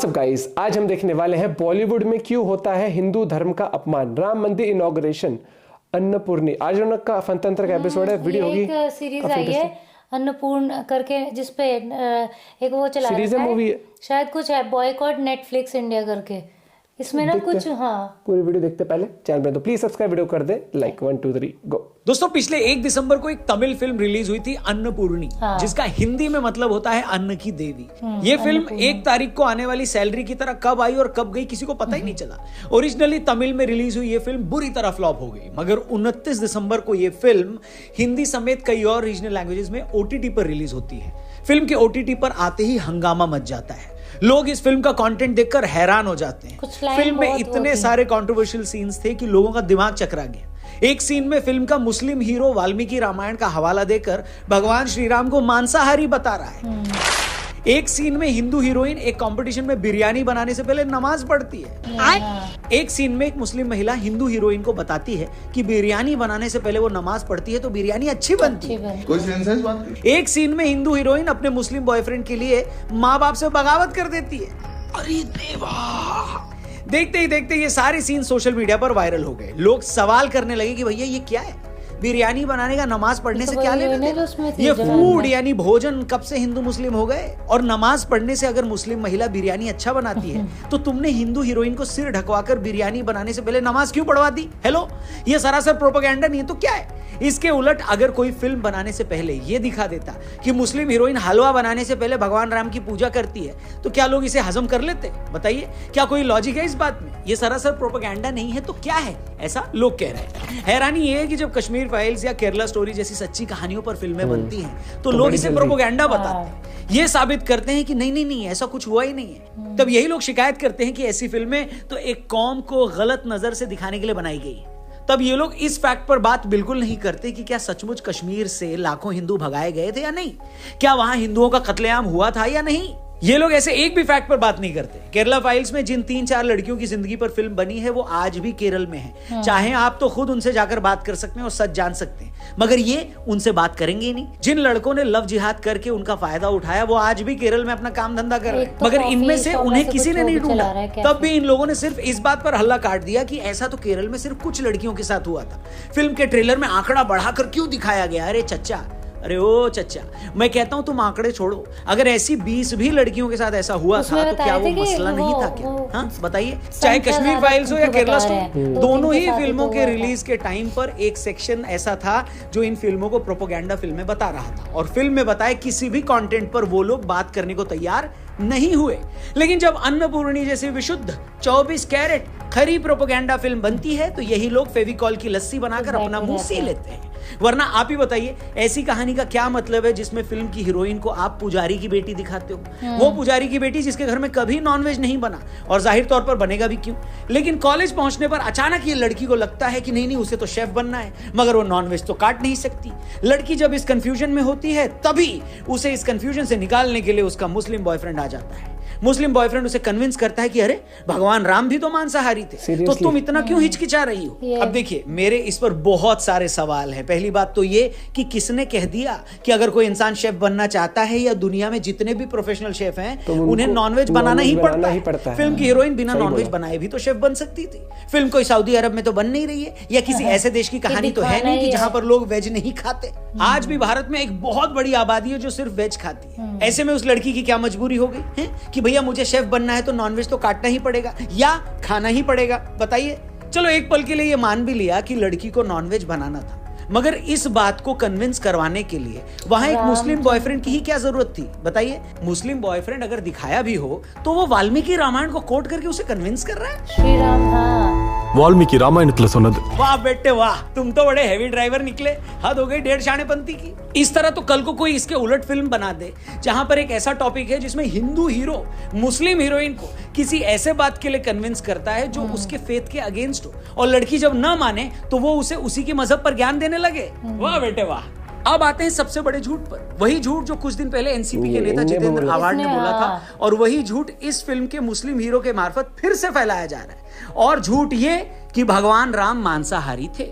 WhatsApp guys, आज हम देखने वाले हैं बॉलीवुड में क्यों होता है हिंदू धर्म का अपमान, राम मंदिर इनॉग्रेशन, अन्नपूर्णी। आज का फनतंत्र का एपिसोड है। वीडियो होगी, एक सीरीज आई है अन्नपूर्ण करके, जिसपे एक वो चला सीरीज रखा है, मूवी है शायद, कुछ है बॉयकॉट नेटफ्लिक्स इंडिया करके। इसमें ना कुछ पूरी वीडियो देखते पहले चैनल पे तो प्लीज सब्सक्राइब, वीडियो कर दे लाइक। 1 2 3 गो। दोस्तों, पिछले 1 दिसंबर को एक तमिल फिल्म रिलीज हुई थी अन्नपूर्णी, जिसका हिंदी में मतलब होता है अन्न की देवी। ये फिल्म 1 तारीख को आने वाली सैलरी की तरह कब आई और कब गई किसी को पता ही नहीं चला। ओरिजिनली तमिल में रिलीज हुई ये फिल्म बुरी तरह फ्लॉप हो गई, मगर 29 दिसंबर को ये फिल्म हिंदी समेत कई और रीजनल लैंग्वेजेस में OTT पर रिलीज होती है। फिल्म के OTT पर आते ही हंगामा मच जाता है। लोग इस फिल्म का कंटेंट देखकर हैरान हो जाते हैं। फिल्म में इतने सारे कंट्रोवर्शियल सीन्स थे कि लोगों का दिमाग चकरा गया। एक सीन में फिल्म का मुस्लिम हीरो वाल्मीकि रामायण का हवाला देकर भगवान श्री राम को मांसाहारी बता रहा है। एक सीन में हिंदू हीरोइन एक कंपटीशन में बिरयानी बनाने से पहले नमाज पढ़ती है। एक सीन में एक मुस्लिम महिला हिंदू हीरोइन को बताती है कि बिरयानी बनाने से पहले वो नमाज पढ़ती है तो बिरयानी अच्छी बनती है। कोई सेंस है इस बात की? एक सीन में हिंदू हीरोइन अपने मुस्लिम बॉयफ्रेंड के लिए माँ बाप से बगावत कर देती है। अरे देवा! देखते ही देखते ये सारे सीन सोशल मीडिया पर वायरल हो गए। लोग सवाल करने लगे कि भैया ये क्या है, बिरयानी बनाने का नमाज पढ़ने से क्या लेना देना? ये फूड यानी भोजन कब से हिंदू मुस्लिम हो गए? और नमाज पढ़ने से अगर मुस्लिम महिला बिरयानी अच्छा बनाती है तो तुमने हिंदू हीरोइन को सिर ढकवाकर बिरयानी बनाने से पहले नमाज क्यों पढ़वा दी? हेलो, ये सरासर प्रोपेगेंडा नहीं है तो क्या है? इसके उलट अगर कोई फिल्म बनाने से पहले ये दिखा देता कि मुस्लिम हीरोइन हलवा बनाने से पहले भगवान राम की पूजा करती है तो क्या लोग इसे हजम कर लेते? बताइए, क्या कोई लॉजिक है इस बात में? ये सरासर प्रोपेगेंडा नहीं है तो क्या है? ऐसा लोग कह रहे हैं। हैरानी ये है कि जब कश्मीर फाइल्स या केरला स्टोरी जैसी सच्ची कहानियों पर फिल्में बनती हैं तो लोग इसे प्रोपेगेंडा बताते हैं। ये साबित करते हैं कि नहीं ऐसा कुछ हुआ ही नहीं है। तब यही लोग शिकायत करते हैं कि ऐसी फिल्में तो एक कौम को गलत नजर से दिखाने के लिए बनाई गई। तब ये लोग इस फैक्ट पर बात बिल्कुल नहीं करते कि क्या सचमुच कश्मीर से लाखों हिंदू भगाए गए थे या नहीं, क्या वहां हिंदुओं का कत्लेआम हुआ था या नहीं। ये लोग ऐसे एक भी फैक्ट पर बात नहीं करते। केरला फाइल्स में जिन 3-4 लड़कियों की जिंदगी पर फिल्म बनी है वो आज भी केरल में है। चाहे आप तो खुद उनसे जाकर बात कर सकते हैं और सच जान सकते हैं, मगर ये उनसे बात करेंगे ही नहीं। जिन लड़कों ने लव जिहाद करके उनका फायदा उठाया वो आज भी केरल में अपना काम धंधा कर रहे हैं, मगर इनमें से उन्हें किसी ने नहीं ढूंढा। तब भी इन लोगों ने सिर्फ इस बात पर हल्ला काट दिया कि ऐसा तो केरल में सिर्फ कुछ लड़कियों के साथ हुआ था। फिल्म के ट्रेलर में आंकड़ा बढ़ाकर क्यों दिखाया गया? अरे चच्चा, अरे ओ चच्चा, मैं कहता हूं तुम आंकड़े छोड़ो, अगर ऐसी 20 भी लड़कियों के साथ ऐसा हुआ था तो क्या वो मसला नहीं था क्या? हाँ बताइए। चाहे कश्मीर फाइल्स हो या केरला स्टोरी, दोनों ही फिल्मों के रिलीज के टाइम पर एक सेक्शन ऐसा था जो इन फिल्मों को प्रोपेगेंडा फिल्में बता रहा था, और फिल्म में बताए किसी भी कंटेंट पर वो लोग बात करने को तैयार नहीं हुए। लेकिन जब अन्नपूर्णी जैसी विशुद्ध 24 कैरेट खरी प्रोपेगेंडा फिल्म बनती है तो यही लोग फेविकॉल की लस्सी बनाकर अपना मुंह सी लेते हैं। वरना आप ही बताइए, ऐसी कहानी का क्या मतलब है जिसमें फिल्म की हीरोइन को आप पुजारी की बेटी दिखाते हो? वो पुजारी की बेटी जिसके घर में कभी नॉनवेज नहीं बना, और जाहिर तौर पर बनेगा भी क्यों। लेकिन कॉलेज पहुंचने पर अचानक ये लड़की को लगता है कि नहीं उसे तो शेफ बनना है, मगर वो नॉनवेज तो काट नहीं सकती। लड़की जब इस कंफ्यूजन में होती है तभी उसे इस कंफ्यूजन से निकालने के लिए उसका मुस्लिम बॉयफ्रेंड आ जाता है। मुस्लिम बॉयफ्रेंड उसे कन्विंस करता है कि अरे भगवान राम भी तो मांसाहारी थे, तो तुम इतना क्यों हिचकिचा रही हो? अब देखिए, मेरे इस पर बहुत सारे सवाल हैं। पहली बात तो ये कि किसने कह दिया कि अगर कोई इंसान शेफ बनना चाहता है या दुनिया में जितने भी प्रोफेशनल शेफ हैं तो उन्हें नॉनवेज बनाना ही पड़ता है। फिल्म की हीरोइन बिना नॉनवेज बनाए भी तो शेफ बन सकती थी। फिल्म कोई सऊदी अरब में तो बन नहीं रही है, या किसी ऐसे देश की कहानी तो है नहीं कि जहां पर लोग वेज नहीं खाते। आज भी भारत में एक बहुत बड़ी आबादी है जो सिर्फ वेज खाती है। ऐसे में उस लड़की की क्या मजबूरी हो गई है कि भैया मुझे शेफ बनना है तो नॉनवेज तो काटना ही पड़ेगा या खाना ही पड़ेगा? बताइए। चलो एक पल के लिए ये मान भी लिया कि लड़की को नॉनवेज बनाना था, मगर इस बात को कन्विंस करवाने के लिए वहां एक मुस्लिम बॉयफ्रेंड की ही क्या जरूरत थी? बताइए। मुस्लिम बॉयफ्रेंड अगर दिखाया भी हो तो वो वाल्मीकि रामायण को कोट करके उसे कन्विंस कर रहा है। श्री राम, हाँ वाल्मीकि रामायणத்துல சொன்னது। वाह बेटे वाह, तुम तो बड़े हैवी ड्राइवर निकले। हद हो गई 1.5 शानेपंती की। इस तरह तो कल को कोई इसके उलट फिल्म बना दे जहां पर एक ऐसा टॉपिक है जिसमें हिंदू हीरो मुस्लिम हीरोइन को किसी ऐसे बात के लिए कन्विंस करता है जो उसके फेथ के अगेंस्ट हो, और लड़की जब ना माने तो वो उसे उसी के मजहब पर ज्ञान देने लगे। वाह बेटे वाह। अब आते हैं सबसे बड़े झूठ पर। वही झूठ जो कुछ दिन पहले एनसीपी के नेता जितेंद्र आव्हाड ने बोला था, और वही झूठ इस फिल्म के मुस्लिम हीरो के मार्फत फिर से फैलाया जा रहा है। और झूठ ये कि भगवान राम मांसाहारी थे।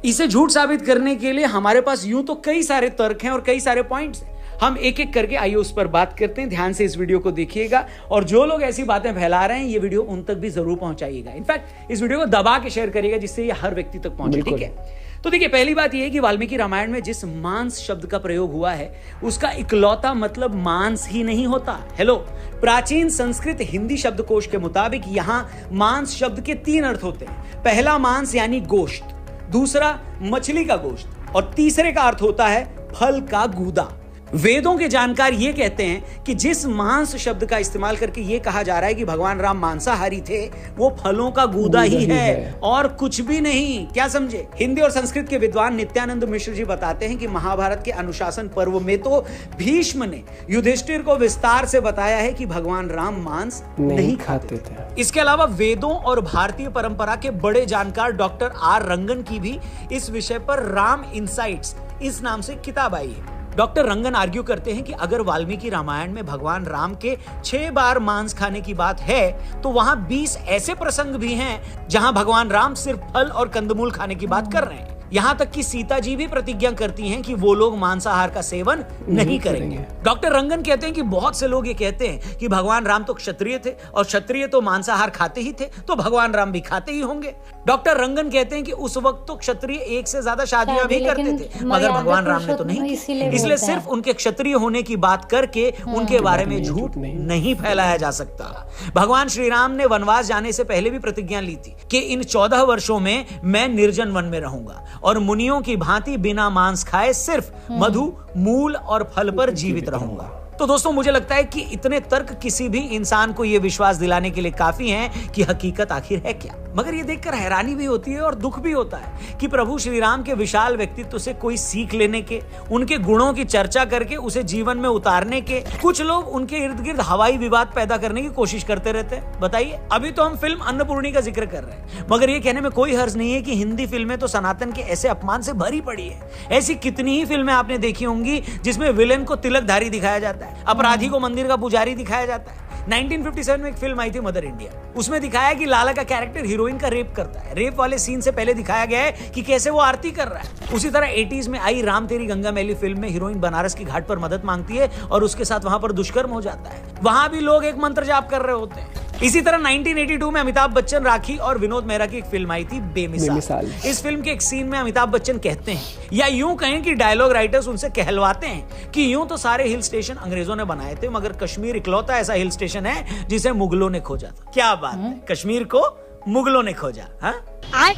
इसे झूठ साबित करने के लिए हमारे पास यूं तो कई सारे तर्क हैं और कई सारे पॉइंट्स हैं। हम एक एक करके आइए उस पर बात करते हैं। ध्यान से इस वीडियो को देखिएगा और जो लोग ऐसी बातें फैला रहे हैं ये वीडियो उन तक भी जरूर पहुंचाइएगा। इनफैक्ट इस वीडियो को दबा के शेयर करिएगा जिससे ये हर व्यक्ति तक पहुंचे, ठीक है। तो देखिए, पहली बात यह है कि वाल्मीकि रामायण में जिस मांस शब्द का प्रयोग हुआ है उसका इकलौता मतलब मांस ही नहीं होता। हेलो, प्राचीन संस्कृत हिंदी शब्दकोश के मुताबिक यहां मांस शब्द के 3 अर्थ होते हैं। पहला मांस यानी गोश्त, दूसरा मछली का गोश्त और तीसरे का अर्थ होता है फल का गूदा। वेदों के जानकार ये कहते हैं कि जिस मांस शब्द का इस्तेमाल करके ये कहा जा रहा है कि भगवान राम मांसाहारी थे, वो फलों का गूदा ही है और कुछ भी नहीं। क्या समझे? हिंदी और संस्कृत के विद्वान नित्यानंद मिश्र जी बताते हैं कि महाभारत के अनुशासन पर्व में तो भीष्म ने युधिष्ठिर को विस्तार से बताया है कि भगवान राम मांस नहीं खाते थे। इसके अलावा वेदों और भारतीय परंपरा के बड़े जानकार डॉक्टर आर रंगन की भी इस विषय पर राम इनसाइट्स इस नाम से किताब आई है। डॉक्टर रंगन आर्ग्यू करते हैं कि अगर वाल्मीकि रामायण में भगवान राम के 6 बार मांस खाने की बात है तो वहां 20 ऐसे प्रसंग भी हैं जहां भगवान राम सिर्फ फल और कंदमूल खाने की बात कर रहे हैं। यहां तक कि सीता जी भी प्रतिज्ञा करती हैं कि वो लोग मांसाहार का सेवन नहीं करेंगे। डॉक्टर रंगन कहते हैं कि बहुत से लोग ये कहते हैं कि भगवान राम तो क्षत्रिय थे और क्षत्रिय तो मांसाहार खाते ही थे, तो भगवान राम भी खाते ही होंगे। डॉक्टर रंगन कहते हैं कि उस वक्त तो क्षत्रिय एक से ज्यादा शादियां भी करते थे, मगर भगवान राम ने तो नहीं, इसलिए सिर्फ उनके क्षत्रिय होने की बात करके उनके बारे में झूठ नहीं फैलाया जा सकता। भगवान श्री राम ने वनवास जाने से पहले भी प्रतिज्ञा ली थी कि इन 14 वर्षों में मैं निर्जन वन में रहूंगा और मुनियों की भांति बिना मांस खाए सिर्फ मधु, मूल और फल पर जीवित रहूंगा। तो दोस्तों, मुझे लगता है कि इतने तर्क किसी भी इंसान को यह विश्वास दिलाने के लिए काफी हैं कि हकीकत आखिर है क्या। मगर यह देखकर हैरानी भी होती है और दुख भी होता है कि प्रभु श्री राम के विशाल व्यक्तित्व से कोई सीख लेने के, उनके गुणों की चर्चा करके उसे जीवन में उतारने के कुछ लोग उनके इर्द गिर्द हवाई विवाद पैदा करने की कोशिश करते रहते हैं। बताइए, अभी तो हम फिल्म अन्नपूर्णी का जिक्र कर रहे हैं, मगर यह कहने में कोई हर्ज नहीं है कि हिंदी फिल्में तो सनातन के ऐसे अपमान से भरी पड़ी है। ऐसी कितनी ही फिल्में आपने देखी होंगी जिसमें विलेन को तिलकधारी दिखाया जाता है, अपराधी को मंदिर का पुजारी दिखाया जाता है। 1957 में एक फिल्म आई थी मदर इंडिया, उसमें दिखाया कि लाला का कैरेक्टर हीरोइन का रेप करता है। रेप वाले सीन से पहले दिखाया गया है कि कैसे वो आरती कर रहा है। उसी तरह 80s में आई राम तेरी गंगा मैली फिल्म में हीरोइन बनारस की घाट पर मदद मांगती है और उसके साथ वहां पर दुष्कर्म हो जाता है। वहां भी लोग एक मंत्र जाप कर रहे होते हैं। इसी तरह 1982 में अमिताभ बच्चन, राखी और विनोद मेहरा की एक फिल्म आई थी बेमिसाल। इस फिल्म के एक सीन में अमिताभ बच्चन कहते हैं, या यूं कहें कि डायलॉग राइटर्स उनसे कहलवाते हैं कि यूं तो सारे हिल स्टेशन अंग्रेजों ने बनाए थे, मगर कश्मीर इकलौता ऐसा हिल स्टेशन है जिसे मुगलों ने खोजा था। क्या बात है, कश्मीर को मुगलों ने खोजा। हाँ,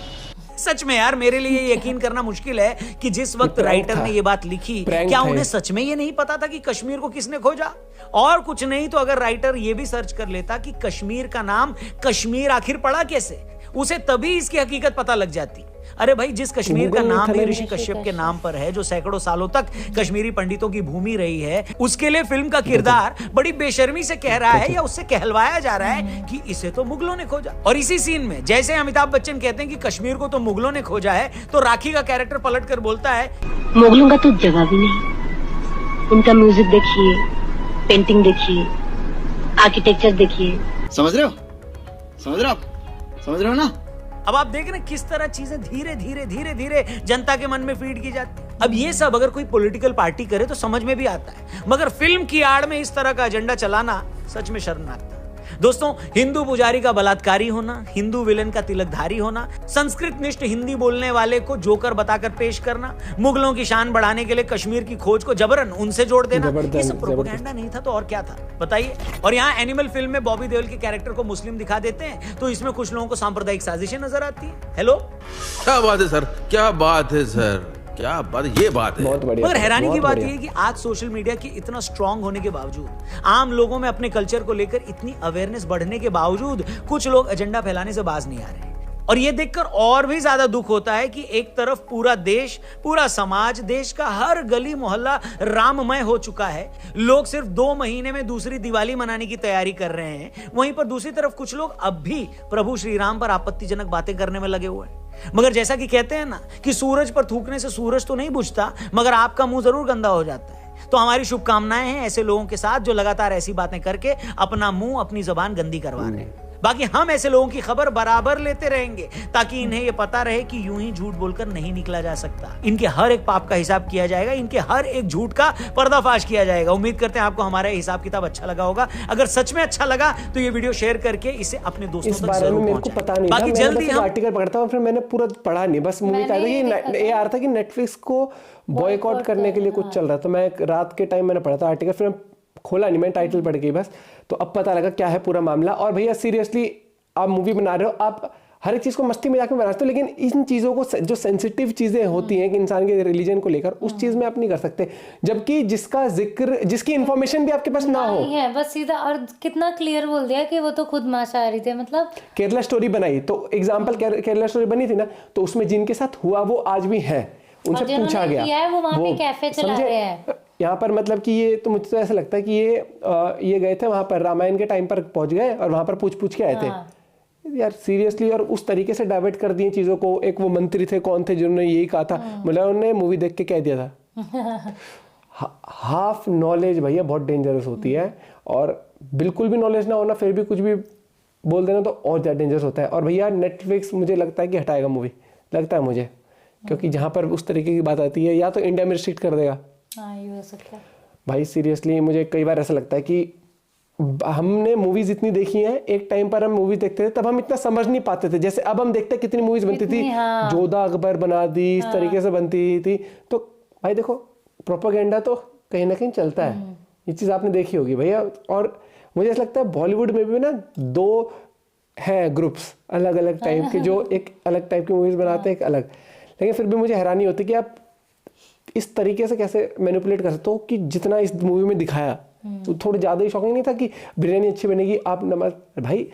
सच में यार, मेरे लिए यकीन करना मुश्किल है कि जिस वक्त राइटर ने ये बात लिखी, क्या उन्हें सच में ये नहीं पता था कि कश्मीर को किसने खोजा। और कुछ नहीं तो अगर राइटर ये भी सर्च कर लेता कि कश्मीर का नाम कश्मीर आखिर पड़ा कैसे, उसे तभी इसकी हकीकत पता लग जाती। अरे भाई, जिस कश्मीर का नाम ही ऋषि कश्यप के नाम पर है, जो सैकड़ों सालों तक कश्मीरी पंडितों की भूमि रही है, उसके लिए फिल्म का किरदार बड़ी बेशर्मी से कह रहा है या उससे कहलवाया जा रहा है कि इसे तो मुगलों ने खोजा। और इसी सीन में जैसे अमिताभ बच्चन कहते हैं कि कश्मीर को तो मुगलों ने खोजा है, तो राखी का कैरेक्टर पलट कर बोलता है, मुगलों का तो जवाब ही नहीं। उनका म्यूजिक देखिए, पेंटिंग देखिए, आर्किटेक्चर देखिए। समझ रहे हो? समझ रहे हो ना? अब आप देख रहे हैं किस तरह चीजें धीरे धीरे जनता के मन में फीड की जाती है। अब ये सब अगर कोई पॉलिटिकल पार्टी करे तो समझ में भी आता है, मगर फिल्म की आड़ में इस तरह का एजेंडा चलाना सच में शर्मनाक था। दोस्तों, हिंदू पुजारी का बलात्कारी होना, हिंदू विलेन का तिलकधारी होना, संस्कृत निष्ठ हिंदी बोलने वाले को जोकर बताकर पेश करना, मुगलों की शान बढ़ाने के लिए कश्मीर की खोज को जबरन उनसे जोड़ देना, ये सब प्रोपेगेंडा नहीं था तो और क्या था, बताइए। और यहाँ एनिमल फिल्म में बॉबी देओल के कैरेक्टर को मुस्लिम दिखा देते हैं तो इसमें कुछ लोगों को सांप्रदायिक साजिशें नजर आती है। हेलो, क्या बात है सर, क्या बात है सर, क्या बात, ये बात है। बहुत बढ़िया। मगर हैरानी की बात यह है कि आज सोशल मीडिया के इतना स्ट्रांग होने के बावजूद, आम लोगों में अपने कल्चर को लेकर इतनी अवेयरनेस बढ़ने के बावजूद कुछ लोग एजेंडा फैलाने से बाज नहीं आ रहे। और यह देखकर और भी ज्यादा दुख होता है कि एक तरफ पूरा देश, पूरा समाज, देश का हर गली मोहल्ला राममय हो चुका है, लोग सिर्फ 2 महीने में दूसरी दिवाली मनाने की तैयारी कर रहे हैं, वहीं पर दूसरी तरफ कुछ लोग अब भी प्रभु श्री राम पर आपत्तिजनक बातें करने में लगे हुए हैं। मगर जैसा कि कहते हैं ना कि सूरज पर थूकने से सूरज तो नहीं बुझता, मगर आपका मुंह जरूर गंदा हो जाता है। तो हमारी शुभकामनाएं हैं ऐसे लोगों के साथ जो लगातार ऐसी बातें करके अपना मुंह, अपनी जबान गंदी करवा रहे हैं। बाकी हम ऐसे लोगों की खबर बराबर लेते रहेंगे ताकि इन्हें यह पता रहे कि यूं ही झूठ बोलकर नहीं निकला जा सकता। इनके हर एक पाप का हिसाब किया जाएगा, इनके हर एक झूठ का पर्दाफाश किया जाएगा। उम्मीद करते हैं आपको हमारा हिसाब किताब अच्छा लगा होगा। अगर सच में अच्छा लगा तो ये वीडियो शेयर करके इसे अपने दोस्तों इस तक बारे में जरूर मेरे को पहुंचाएं। पता नहीं बाकी था, जल्दी हम आर्टिकल पढ़ता हूँ, फिर मैंने पूरा पढ़ा नहीं, बस मूवी का ये आ रहा था कि नेटफ्लिक्स को बॉयकॉट करने के लिए कुछ चल रहा था। मैं रात के टाइम मैंने पढ़ा था आर्टिकल, फिर खोला नहीं, मैं टाइटल पढ़ के बस, तो अब पता लगा क्या है पूरा मामला। और भैया सीरियसली आप मूवी बना रहे हो, आप हर एक चीज को मस्ती मजाक में बनाते हो, लेकिन इन चीजों को जो सेंसिटिव चीजें होती हैं कि इंसान के रिलीजन को लेकर, उस चीज में आप नहीं कर सकते, जबकि जिसका जिक्र, जिसकी इंफॉर्मेशन भी आपके पास ना हो। नहीं है, बस सीधा। और कितना क्लियर बोल दिया कि वो तो खुद मांसाहारी थे। मतलब केरला स्टोरी बनाई तो एग्जाम्पल, केरला स्टोरी बनी थी ना, तो उसमें जिनके साथ हुआ वो आज भी हैं, उनसे पूछा गया, किया है, वो वहाँ पे कैफे चला रहे हैं यहाँ पर। मतलब कि ये तो मुझे तो ऐसा लगता है कि ये गए थे वहां पर, रामायण के टाइम पर पहुंच गए और वहां पर पूछ के आए थे यार, सीरियसली। और उस तरीके से डाइवर्ट कर दिए चीजों को। एक वो मंत्री थे, कौन थे जिन्होंने यही कहा था, मतलब उन्होंने मूवी देख के कह दिया था। हाफ नॉलेज भैया बहुत डेंजरस होती है, और बिल्कुल भी नॉलेज ना होना फिर भी कुछ भी बोल देना तो और ज्यादा डेंजरस होता है। और भैया नेटफ्लिक्स मुझे लगता है कि हटाएगा मूवी, लगता है मुझे, क्योंकि जहां पर उस तरीके की बात आती है या तो इंडिया में रिस्ट्रिक्ट कर देगा। हाँ, ये हो सकता है भाई सीरियसली मुझे कई बार ऐसा लगता है कि हमने मूवीज इतनी देखी हैं, एक टाइम पर हम मूवीज देखते थे तब हम इतना समझ नहीं पाते थे, जैसे अब हम देखते हैं कितनी मूवीज बनती थी। हाँ। जोधा अकबर बना दी, इस तरीके से बनती थी। तो भाई देखो, प्रोपेगेंडा तो कहीं ना कहीं चलता है, ये चीज आपने देखी होगी भैया। और मुझे ऐसा लगता है बॉलीवुड में भी ना दो हैं ग्रुप्स अलग अलग टाइप के, जो एक अलग टाइप की मूवीज बनाते हैं, एक अलग। लेकिन फिर भी मुझे हैरानी होती कि आप इस तरीके से कैसे मैनिपुलेट कर सकते हो कि जितना इस मूवी में दिखाया, तो थोड़ा ज्यादा ही शॉकिंग नहीं था कि बिरयानी अच्छी बनेगी, आप नमाज, भाई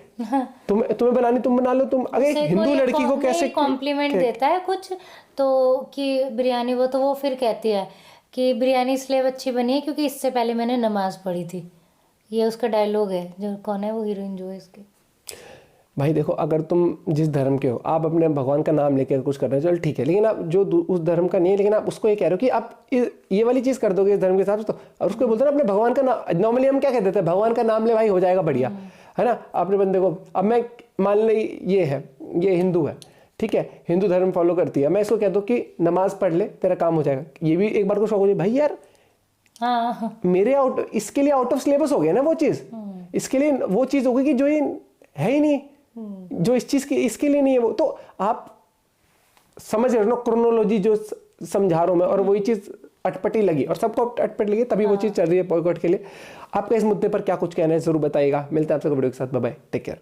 तुम्हें बनानी, तुम बना लो। तुम अगर हिंदू लड़की को कैसे कॉम्प्लीमेंट देता है कुछ तो कि बिरयानी, वो तो वो फिर कहती है कि बिरयानी इसलिए अच्छी बनी है क्योंकि इससे पहले मैंने नमाज पढ़ी थी। ये उसका डायलॉग है। जो कौन है वो हीरोइन जो है इसकी। भाई देखो, अगर तुम जिस धर्म के हो, आप अपने भगवान का नाम लेकर कुछ कर रहे हो, चलो ठीक है, लेकिन आप जो उस धर्म का नहीं है, लेकिन आप उसको ये कह रहे हो कि आप ये वाली चीज कर दोगे इस धर्म के हिसाब से, तो और उसको बोलते हैं अपने भगवान का नाम। नॉर्मली हम क्या कहते थे, भगवान का नाम ले भाई हो जाएगा बढ़िया, है ना। अपने बंदे को, अब मैं मान ले ये हिंदू है, ठीक है, हिंदू धर्म फॉलो करती है, मैं इसको कह दूं कि नमाज पढ़ ले तेरा काम हो जाएगा, ये भी एक बार को शौक हो जाए भाई यार। हाँ, मेरे इसके लिए आउट ऑफ सिलेबस हो गया ना वो चीज। इसके लिए वो चीज होगी कि जो ये है ही नहीं, जो इस चीज की इसके लिए नहीं है वो। तो आप समझ रहे हो ना क्रोनोलॉजी जो समझा रहा हूं मैं, और वही चीज अटपटी लगी और सबको अटपट लगी, तभी वो चीज चल रही है बॉयकॉट के लिए। आपका इस मुद्दे पर क्या कुछ कहना है जरूर बताइएगा। मिलते हैं आपसे वीडियो के साथ, बाय बाय, टेक केयर।